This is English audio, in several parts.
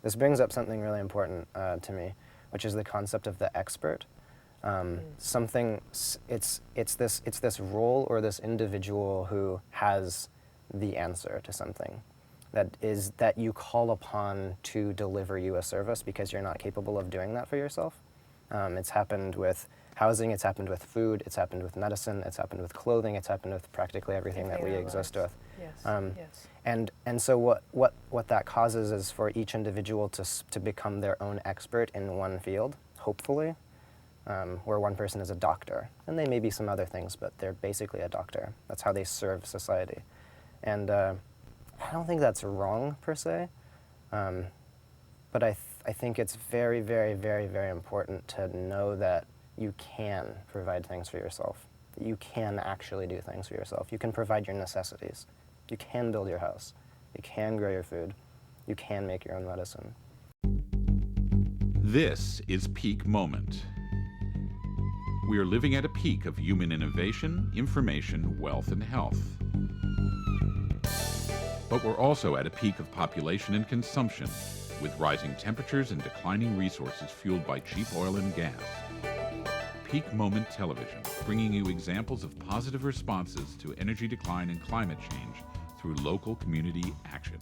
this brings up something really important to me, which is the concept of the expert. It's this role or this individual who has the answer to something, that you call upon to deliver you a service because you're not capable of doing that for yourself. It's happened with housing, it's happened with food, it's happened with medicine, it's happened with clothing, it's happened with practically everything that we exist with. Yes, yes. And so what that causes is for each individual to become their own expert in one field, hopefully, where one person is a doctor. And they may be some other things, but they're basically a doctor. That's how they serve society. And I don't think that's wrong, per se, but I think it's very, very, very, very important to know that you can provide things for yourself, that you can actually do things for yourself. You can provide your necessities. You can build your house. You can grow your food. You can make your own medicine. This is Peak Moment. We are living at a peak of human innovation, information, wealth, and health. But we're also at a peak of population and consumption, with rising temperatures and declining resources fueled by cheap oil and gas. Peak Moment Television, bringing you examples of positive responses to energy decline and climate change through local community action.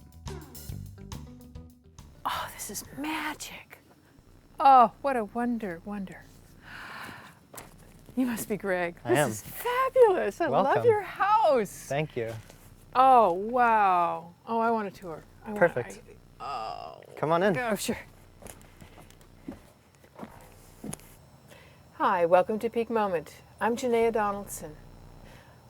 Oh, this is magic. Oh, what a wonder. You must be Greg. I am. This is fabulous. I love Welcome. your house. Thank you. Oh, wow. Oh, I want a tour. Perfect. Come on in. Oh, sure. Hi, welcome to Peak Moment. I'm Janaea Donaldson.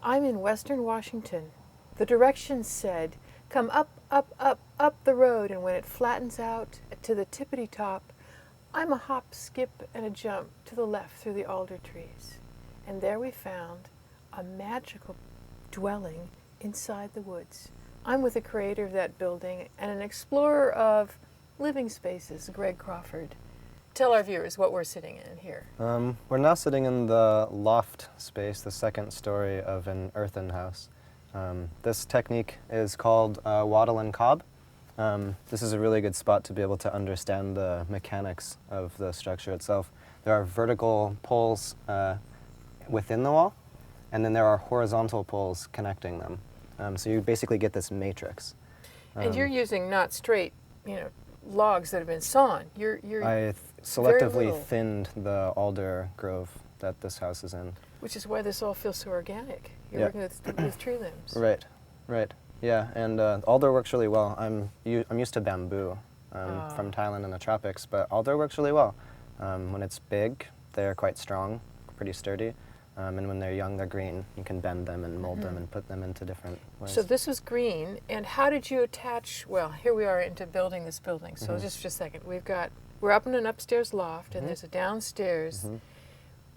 I'm in Western Washington. The directions said, come up, up, up, up the road, and when it flattens out to the tippity top, I'm a hop, skip, and a jump to the left through the alder trees. And there we found a magical dwelling inside the woods. I'm with the creator of that building and an explorer of living spaces, Greg Crawford. Tell our viewers what we're sitting in here. We're now sitting in the loft space, the second story of an earthen house. This technique is called wattle-and-cob. This is a really good spot to be able to understand the mechanics of the structure itself. There are vertical poles within the wall, and then there are horizontal poles connecting them. So you basically get this matrix. And you're using not straight, logs that have been sawn. I selectively thinned the alder grove that this house is in. Which is why this all feels so organic. You're working with tree limbs. Right. Yeah, and alder works really well. I'm used to bamboo from Thailand in the tropics, but alder works really well. When it's big, they're quite strong, pretty sturdy. And when they're young, they're green. You can bend them and mold them and put them into different ways. So this was green, and how did you attach, well, here we are into building this building. So just for a second, we're up in an upstairs loft, and there's a downstairs,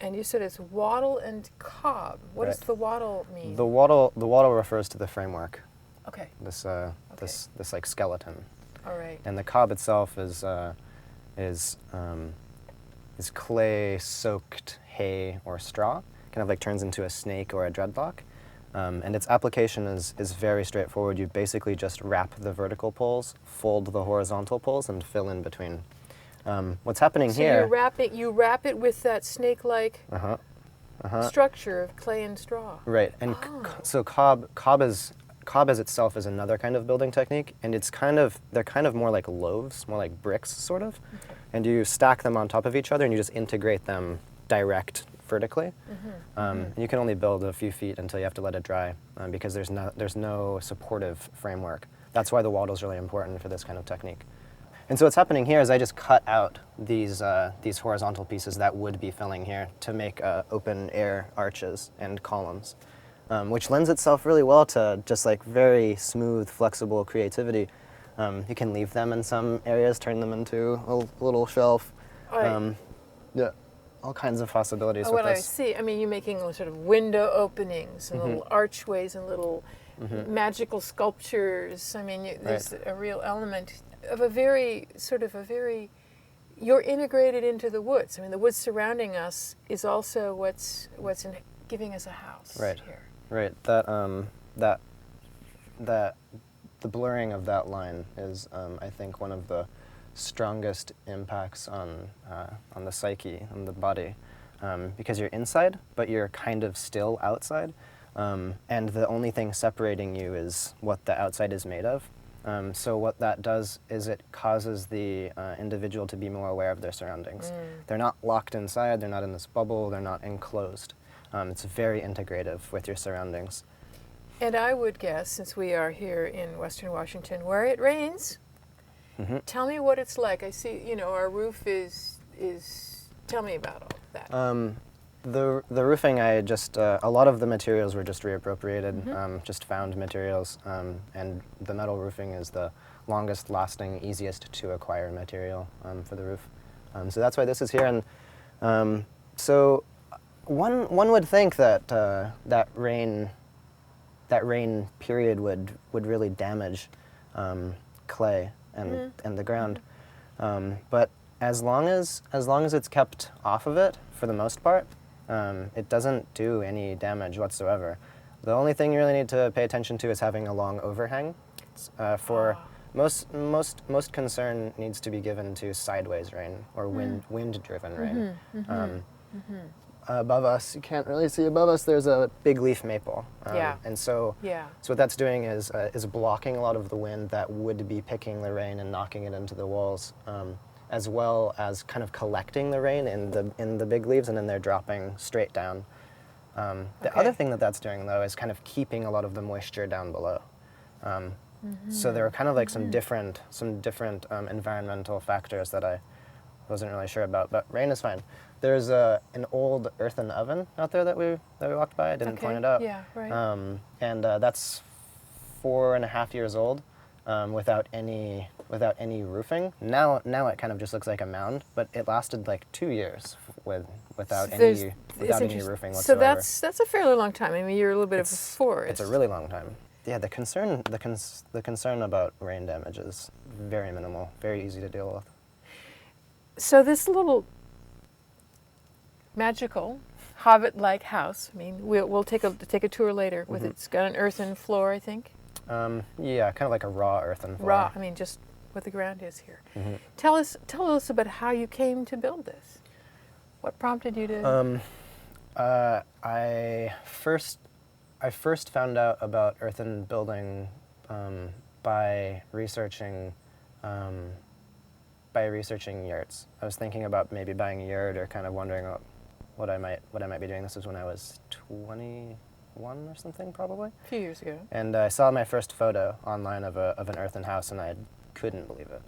and you said it's wattle and cob. What does the wattle mean? The wattle refers to the framework. Okay. This like skeleton. All right. And the cob itself is clay-soaked hay or straw. Kind of like turns into a snake or a dreadlock. And its application is very straightforward. You basically just wrap the vertical poles, fold the horizontal poles, and fill in between. What's happening here? So you wrap it with that snake-like structure of clay and straw. Right, and so cob as itself is another kind of building technique, and they're kind of more like loaves, more like bricks, sort of. Okay. And you stack them on top of each other, and you just integrate them direct vertically. And you can only build a few feet until you have to let it dry because there's no supportive framework. That's why the wattle is really important for this kind of technique. And so what's happening here is I just cut out these horizontal pieces that would be filling here to make open air arches and columns, which lends itself really well to just like very smooth, flexible creativity. You can leave them in some areas, turn them into a little shelf. Yeah. All kinds of possibilities with this. What I see, you're making sort of window openings and little archways and little magical sculptures. There's a real element of you're integrated into the woods. The woods surrounding us is also what's giving us a house here. Right. The blurring of that line is, I think, one of the strongest impacts on the psyche, on the body, because you're inside, but you're kind of still outside, and the only thing separating you is what the outside is made of. So what that does is it causes the individual to be more aware of their surroundings. They're not locked inside, they're not in this bubble, they're not enclosed. It's very integrative with your surroundings. And I would guess, since we are here in Western Washington, where it rains, tell me what it's like. I see, our roof is. Tell me about all that. The roofing, I just a lot of the materials were just reappropriated, just found materials, and the metal roofing is the longest lasting, easiest to acquire material for the roof. So that's why this is here, and so one would think that that rain period would really damage clay and the ground, but as long as it's kept off of it for the most part, it doesn't do any damage whatsoever. The only thing you really need to pay attention to is having a long overhang. For most concern needs to be given to sideways rain or wind-driven rain. Above us, you can't really see above us, there's a big leaf maple. And so what that's doing is blocking a lot of the wind that would be picking the rain and knocking it into the walls, as well as kind of collecting the rain in the big leaves, and then they're dropping straight down. The other thing that's doing, though, is kind of keeping a lot of the moisture down below. So there are kind of like some different environmental factors that I wasn't really sure about, but rain is fine. There's an old earthen oven out there that we walked by. I didn't point it out. Yeah, right. And that's 4.5 years old, without any roofing. Now it kind of just looks like a mound, but it lasted like 2 years without any roofing whatsoever. So that's a fairly long time. I mean, you're a little bit of a forest. It's a really long time. Yeah, the concern about rain damage is very minimal, very easy to deal with. So this little magical hobbit-like house. I mean, we'll take a tour later. With it's got an earthen floor, I think. Yeah, kind of like a raw earthen floor. Raw. I mean, just what the ground is here. Tell us about how you came to build this. What prompted you to? I first found out about earthen building by researching yurts. I was thinking about maybe buying a yurt, or kind of wondering what I might be doing. This was when I was 21 or something, probably. A few years ago. And I saw my first photo online of an earthen house, and I couldn't believe it.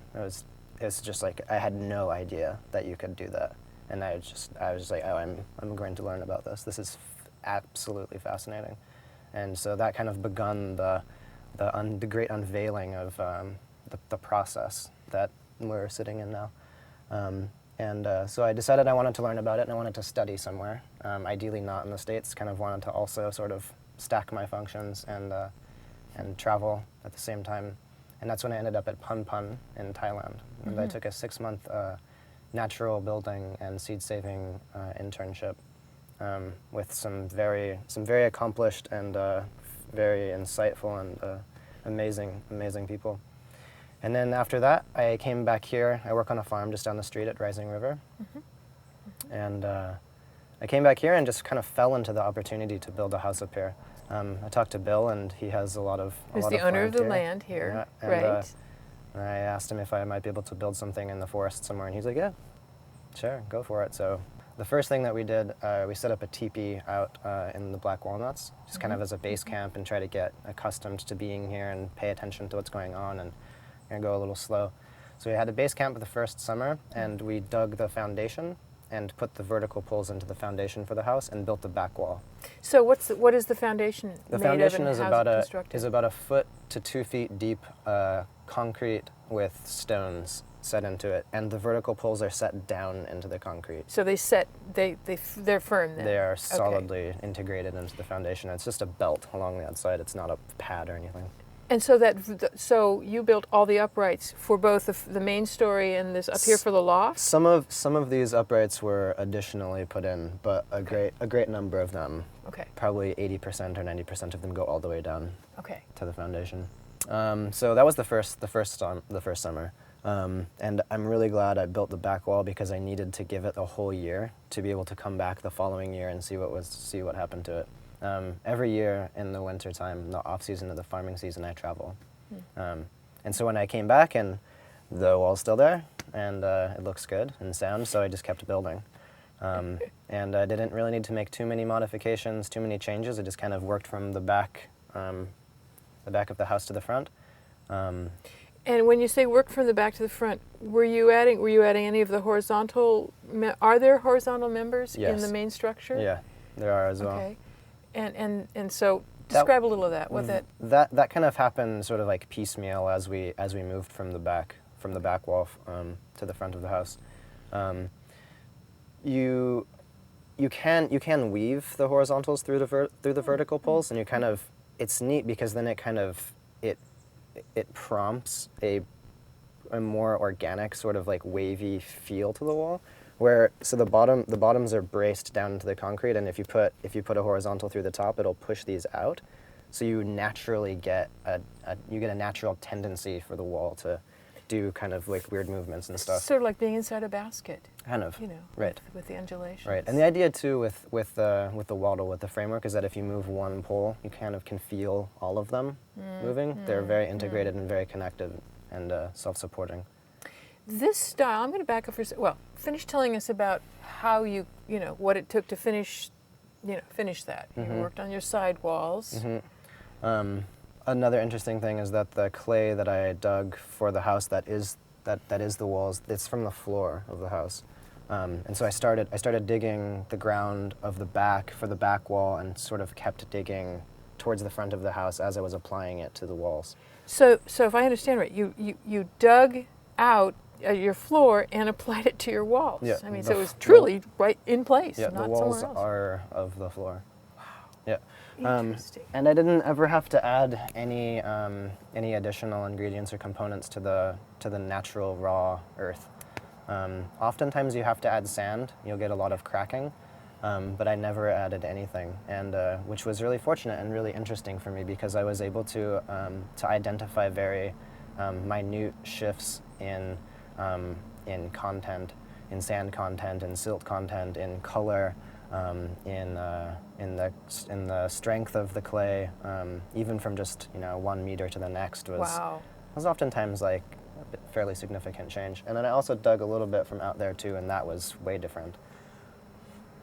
It's just like, I had no idea that you could do that, and I was just like, oh, I'm going to learn about this. This is absolutely fascinating, and so that kind of begun the great unveiling of the process that we're sitting in now. So I decided I wanted to learn about it, and I wanted to study somewhere, ideally not in the States. Kind of wanted to also sort of stack my functions and travel at the same time. And that's when I ended up at Pun Pun in Thailand. And I took a 6-month natural building and seed saving internship with some very accomplished and very insightful and amazing people. And then after that, I came back here. I work on a farm just down the street at Rising River. And I came back here and just kind of fell into the opportunity to build a house up here. I talked to Bill, and he has a lot of He's the owner of the land here, yeah, right? I asked him if I might be able to build something in the forest somewhere, and he's like, yeah, sure, go for it. So the first thing that we did, we set up a teepee out in the Black Walnuts, just kind of as a base camp, and try to get accustomed to being here and pay attention to what's going on, and go a little slow. So we had a base camp the first summer, and we dug the foundation and put the vertical poles into the foundation for the house and built the back wall. So what is the foundation The made foundation of, is and about how's it constructed? is about 1 foot to 2 feet deep concrete with stones set into it, and the vertical poles are set down into the concrete. So they're firm then? They are solidly integrated into the foundation. It's just a belt along the outside. It's not a pad or anything. And so you built all the uprights for both the main story and this up here for the loft? Some of these uprights were additionally put in, but a great number of them, probably 80% or 90% of them, go all the way down to the foundation. So that was the first summer. And I'm really glad I built the back wall because I needed to give it a whole year to be able to come back the following year and see what happened to it. Every year in the winter time, the off season of the farming season, I travel. And so when I came back, and the wall's still there, and it looks good and sound, so I just kept building. And I didn't really need to make too many modifications, too many changes. I just kind of worked from the back of the house to the front. And when you say work from the back to the front, were you adding any of the horizontal? Are there horizontal members in the main structure? Yeah, there are as well. Okay, and so describe a little of that. What that kind of happened sort of like piecemeal as we moved from the back wall to the front of the house. You can weave the horizontals through the vertical poles, and it's neat because then it prompts a more organic sort of like wavy feel to the wall, so the bottoms are braced down into the concrete, and if you put a horizontal through the top, it'll push these out, so you naturally get a natural tendency for the wall to do kind of like weird movements and stuff. Sort of like being inside a basket. Kind of. Right. With the undulations. Right, and the idea too with the wattle, with the framework, is that if you move one pole, you kind of can feel all of them moving. They're very integrated and very connected and self-supporting. This style, I'm going to back up for a second. Well, finish telling us about how what it took to finish that. You worked on your side walls. Another interesting thing is that the clay that I dug for the house that is the walls, it's from the floor of the house. And so I started digging the ground of the back for the back wall, and sort of kept digging towards the front of the house as I was applying it to the walls. So if I understand right, you dug out your floor and applied it to your walls. Yeah, I mean, so it was truly right in place, yeah, not the walls somewhere else. are of the floor. Wow. Yeah. Interesting. And I didn't ever have to add any additional ingredients or components to the natural raw earth. Oftentimes you have to add sand. You'll get a lot of cracking, but I never added anything, and which was really fortunate and really interesting for me, because I was able to identify very minute shifts in content, in sand content, in silt content, in color. In the strength of the clay, even from just 1 meter to the next was oftentimes like a fairly significant change. And then I also dug a little bit from out there too, and that was way different.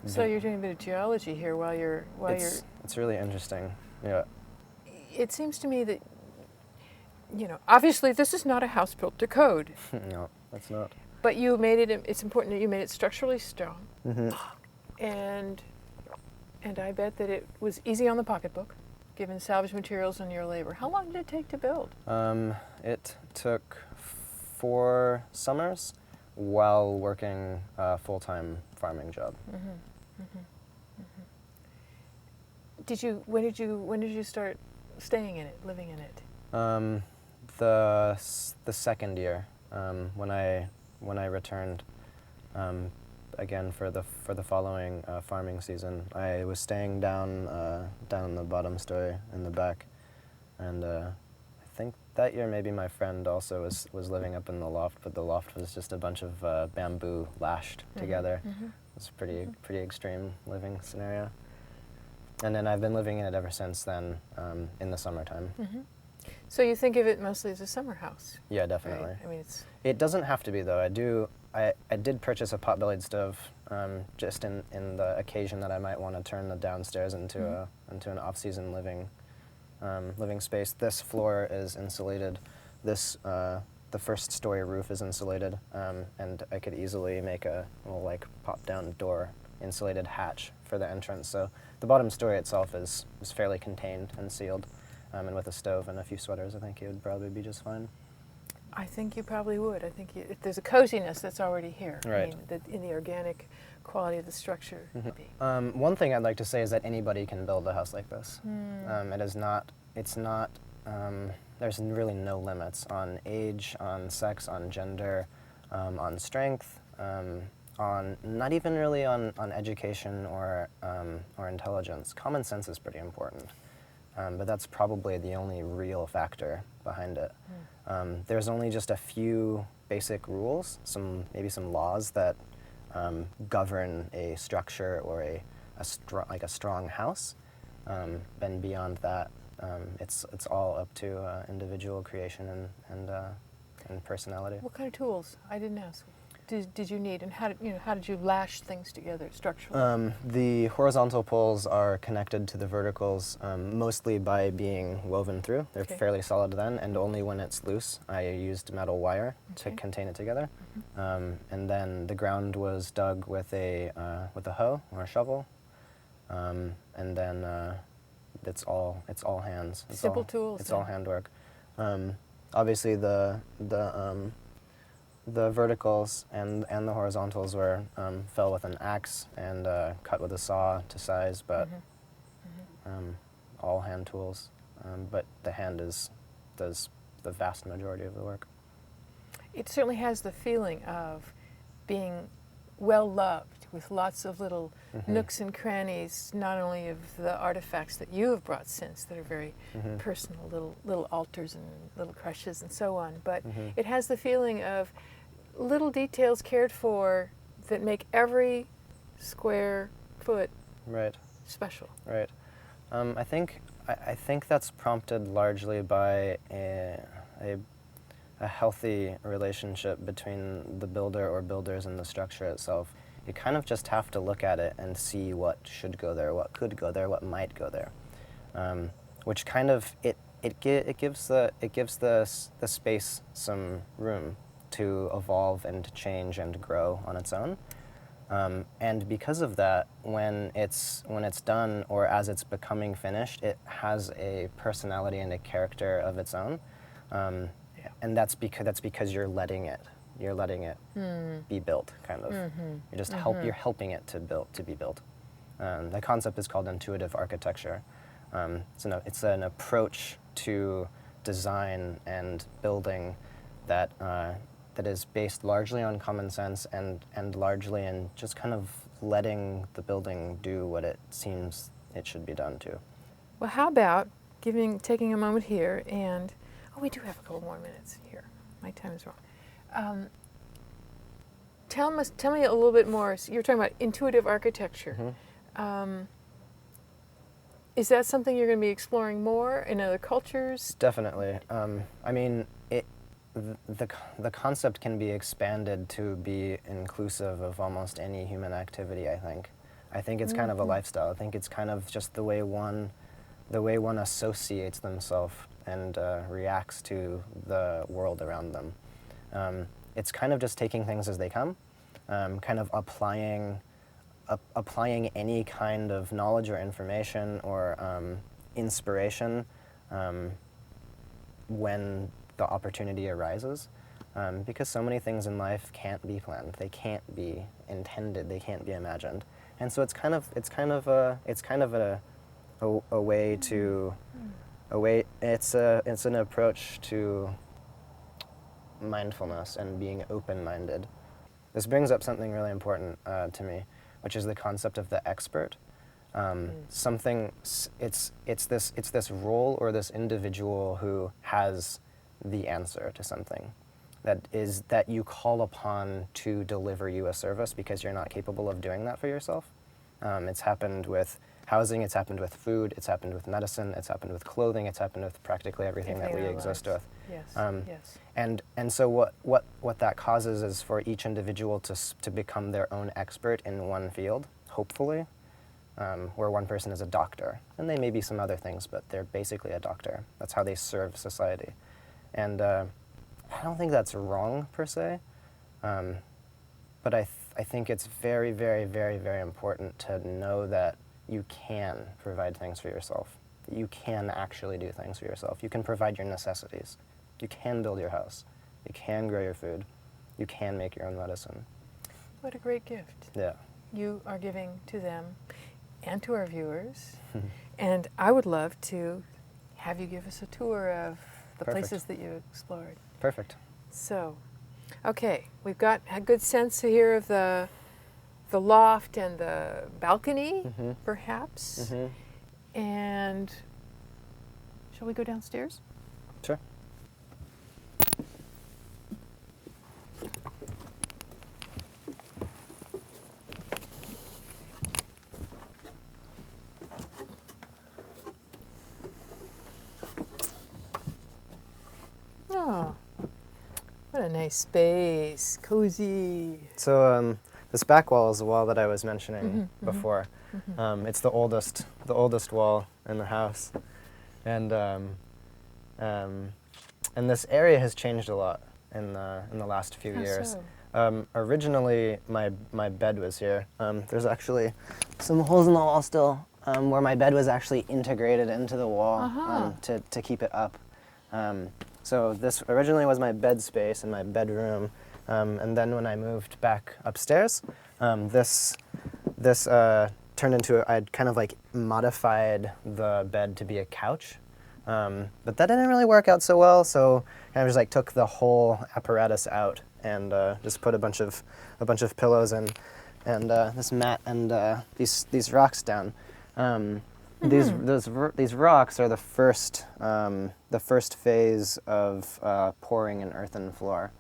So you're doing a bit of geology here while you're. It's really interesting. Yeah. It seems to me that obviously this is not a house built to code. No, that's not. But you made it. It's important that you made it structurally strong. Mm-hmm. And I bet that it was easy on the pocketbook, given salvage materials and your labor. How long did it take to build? It took 4 summers while working a full-time farming job. When did you start staying in it, living in it? The second year, when I returned. Again for the following farming season, I was staying down in the bottom story in the back, and I think that year maybe my friend also was living up in the loft, but the loft was just a bunch of bamboo lashed together. It's a pretty extreme living scenario, and then I've been living in it ever since then, in the summertime. So you think of it mostly as a summer house? Yeah, definitely. Right? I mean, it doesn't have to be though. I did purchase a pot-bellied stove just in the occasion that I might want to turn the downstairs into an off-season living space. This floor is insulated. The first story roof is insulated, and I could easily make a little like pop-down door insulated hatch for the entrance. So the bottom story itself is fairly contained and sealed, and with a stove and a few sweaters, I think it would probably be just fine. I think you probably would. I think there's a coziness that's already here. Right. I mean, in the organic quality of the structure. One thing I'd like to say is that anybody can build a house like this. There's really no limits on age, on sex, on gender, on strength, on not even really on education or intelligence. Common sense is pretty important. But that's probably the only real factor behind it. There's only just a few basic rules, maybe some laws that govern a structure or a strong house. Then beyond that, it's all up to individual creation and personality. What kind of tools? I didn't ask. Did you need, and how did you lash things together structurally? The horizontal poles are connected to the verticals mostly by being woven through. They're fairly solid then, and only when it's loose I used metal wire to contain it together. And then the ground was dug with a hoe or a shovel, and then it's all hands. Simple tools. It's all handwork. Obviously the verticals and the horizontals were fell with an axe and cut with a saw to size, but all hand tools. But the hand does the vast majority of the work. It certainly has the feeling of being well loved, with lots of little nooks and crannies, not only of the artifacts that you have brought since that are very personal, little altars and little crushes and so on, but it has the feeling of little details cared for that make every square foot special. Right. I think that's prompted largely by a healthy relationship between the builder or builders and the structure itself. You kind of just have to look at it and see what should go there, what could go there, what might go there, which kind of it gives the space some room to evolve and to change and grow on its own. And because of that, when it's done or as it's becoming finished, it has a personality and a character of its own. And that's because you're letting it be built, kind of. You're just you're helping it to be built. The concept is called intuitive architecture. It's an approach to design and building that is based largely on common sense and largely in just kind of letting the building do what it seems it should be done to. Well, how about taking a moment here and, we do have a couple more minutes here. My time is wrong. Tell me a little bit more. So you're talking about intuitive architecture. Is that something you're going to be exploring more in other cultures? Definitely. I mean, the concept can be expanded to be inclusive of almost any human activity, I think. I think it's kind of a lifestyle. I think it's kind of just the way one associates themselves and reacts to the world around them. It's kind of just taking things as they come, kind of applying any kind of knowledge or information or inspiration when the opportunity arises, because so many things in life can't be planned, they can't be intended, they can't be imagined, and so it's an approach to mindfulness and being open-minded. This brings up something really important to me, which is the concept of the expert. It's this role or this individual who has the answer to something, that you call upon to deliver you a service because you're not capable of doing that for yourself. It's happened with housing, it's happened with food, it's happened with medicine, it's happened with clothing, it's happened with practically everything that we exist with. Yes. And so what that causes is for each individual to become their own expert in one field, hopefully, where one person is a doctor. And they may be some other things, but they're basically a doctor. That's how they serve society. And I don't think that's wrong, per se, but I think it's very, very, very, very important to know that you can provide things for yourself. You can actually do things for yourself. You can provide your necessities. You can build your house. You can grow your food. You can make your own medicine. What a great gift. Yeah. You are giving to them and to our viewers. And I would love to have you give us a tour of the places that you explored. Perfect. So, okay, we've got a good sense here of the loft and the balcony, perhaps. And shall we go downstairs? Sure. What a nice space, cozy. So this back wall is the wall that I was mentioning before. It's the oldest wall in the house, and this area has changed a lot in the last few years. So? Originally, my bed was here. There's actually some holes in the wall still where my bed was actually integrated into the wall to keep it up. So this originally was my bed space and my bedroom, and then when I moved back upstairs, this turned into, I'd kind of like modified the bed to be a couch, but that didn't really work out so well. So I just like took the whole apparatus out and just put a bunch of pillows and this mat and these rocks down. These rocks are the first phase of pouring an earthen floor,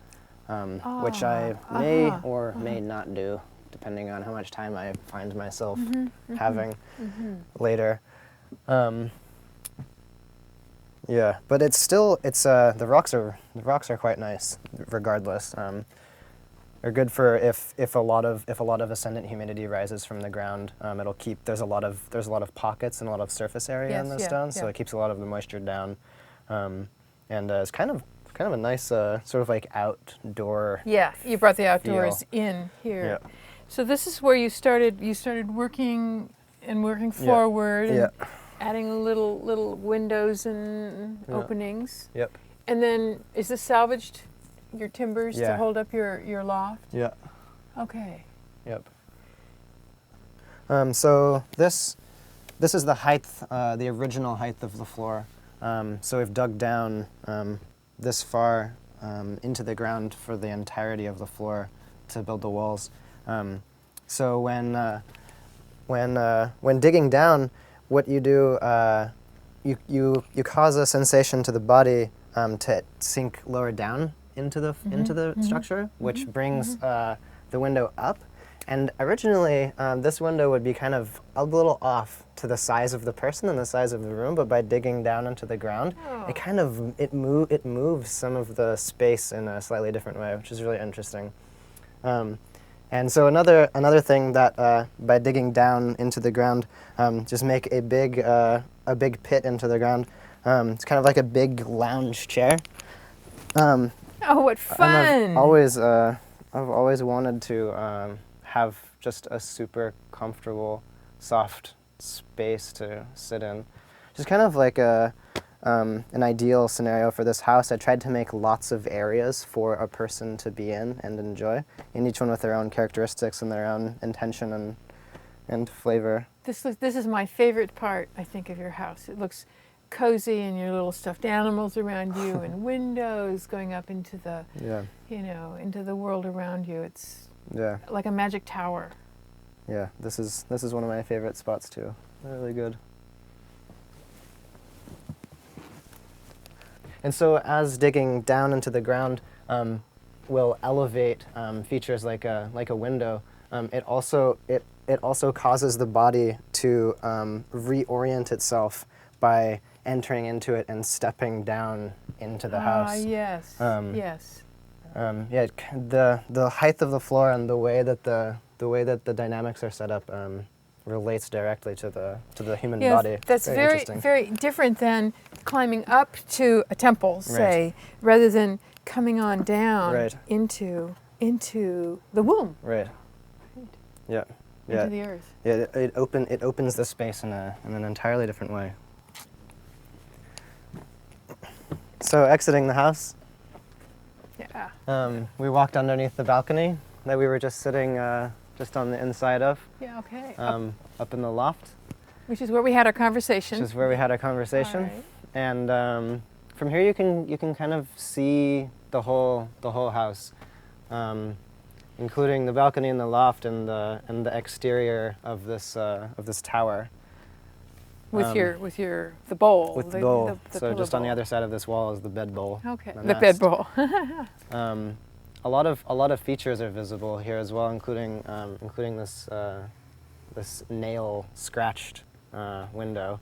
which I may or may not do, depending on how much time I find myself having later. Yeah, but it's still the rocks are quite nice regardless. They're good for if a lot of ascendant humidity rises from the ground. It'll keep there's a lot of pockets and a lot of surface area in the stone, so it keeps a lot of the moisture down, and it's kind of a nice sort of like outdoor. Yeah, you brought the outdoors in here. Yeah. So this is where you started working forward and adding little windows and openings. Yep. And then is this salvaged? Your timbers to hold up your loft? Yeah. Okay. Yep. So this is the height, the original height of the floor. So we've dug down this far into the ground for the entirety of the floor to build the walls. So when digging down, what you do, you cause a sensation to the body to sink lower down into the structure, which brings the window up. And originally, this window would be kind of a little off to the size of the person and the size of the room, but by digging down into the ground, it moves some of the space in a slightly different way, which is really interesting. And so another thing that by digging down into the ground, just make a big pit into the ground. It's kind of like a big lounge chair. Oh, what fun! I've always wanted to have just a super comfortable, soft space to sit in. Just kind of like an ideal scenario for this house. I tried to make lots of areas for a person to be in and enjoy, and each one with their own characteristics and their own intention and flavor. This is my favorite part, I think, of your house. It looks cozy and your little stuffed animals around you and windows going up into the into the world around you. It's like a magic tower. Yeah, this is one of my favorite spots too. They're really good. And so as digging down into the ground will elevate features like a window, it also causes the body to reorient itself by entering into it and stepping down into the house. Yes. Yes. The height of the floor and the way that the dynamics are set up relates directly to the human body. That's very different than climbing up to a temple, say, rather than coming on down into the womb. Right. Yeah. Into the earth. Yeah. It opens the space in an entirely different way. So exiting the house, we walked underneath the balcony that we were just sitting just on the inside of. Yeah, okay. Up in the loft. Which is where we had our conversation. All right. And from here you can kind of see the whole house, including the balcony and the loft and the exterior of this tower. With the bowl. With the bowl. The just on the other side of this wall is the bed bowl. Okay. The bed bowl. A lot of features are visible here as well, including this nail scratched window.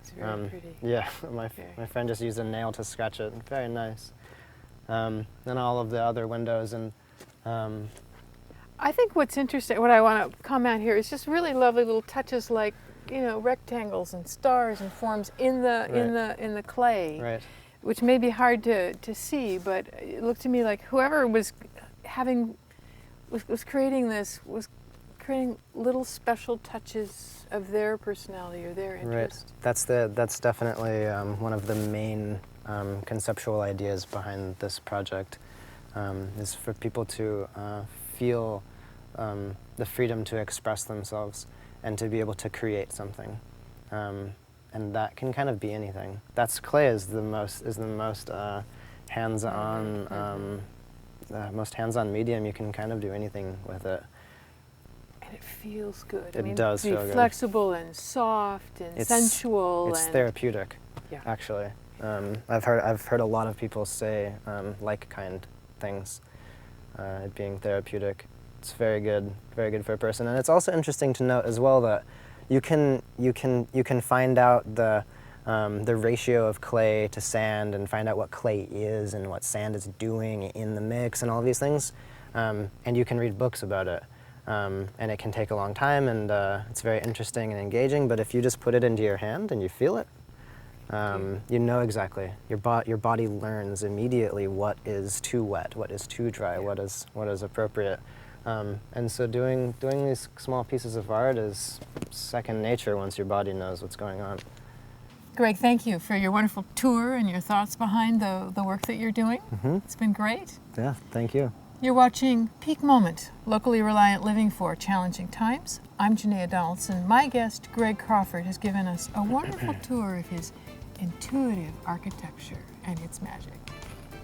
It's very pretty. Yeah, my friend just used a nail to scratch it. Very nice. and all of the other windows. And I think what's interesting, what I want to comment here, is just really lovely little touches like, rectangles and stars and forms in the clay, right. which may be hard to see, but it looked to me like whoever was creating this was creating little special touches of their personality or their interest. Right. That's definitely one of the main conceptual ideas behind this project, is for people to feel the freedom to express themselves and to be able to create something, and that can kind of be anything. Clay is the most hands-on most hands-on medium. You can kind of do anything with it. And it feels good. It does feel good. Flexible and soft and sensual. It's therapeutic, yeah. Actually. I've heard a lot of people say like-kind things, it being therapeutic. It's very good for a person. And it's also interesting to note as well that you can find out the ratio of clay to sand and find out what clay is and what sand is doing in the mix and all of these things. And you can read books about it. And it can take a long time, and it's very interesting and engaging, but if you just put it into your hand and you feel it, you know exactly. Your body learns immediately what is too wet, what is too dry, what is appropriate. And so doing these small pieces of art is second nature once your body knows what's going on. Greg, thank you for your wonderful tour and your thoughts behind the work that you're doing. Mm-hmm. It's been great. Yeah, thank you. You're watching Peak Moment, Locally Reliant Living for Challenging Times. I'm Janaea Donaldson. My guest, Greg Crawford, has given us a wonderful tour of his intuitive architecture and its magic.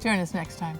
Join us next time.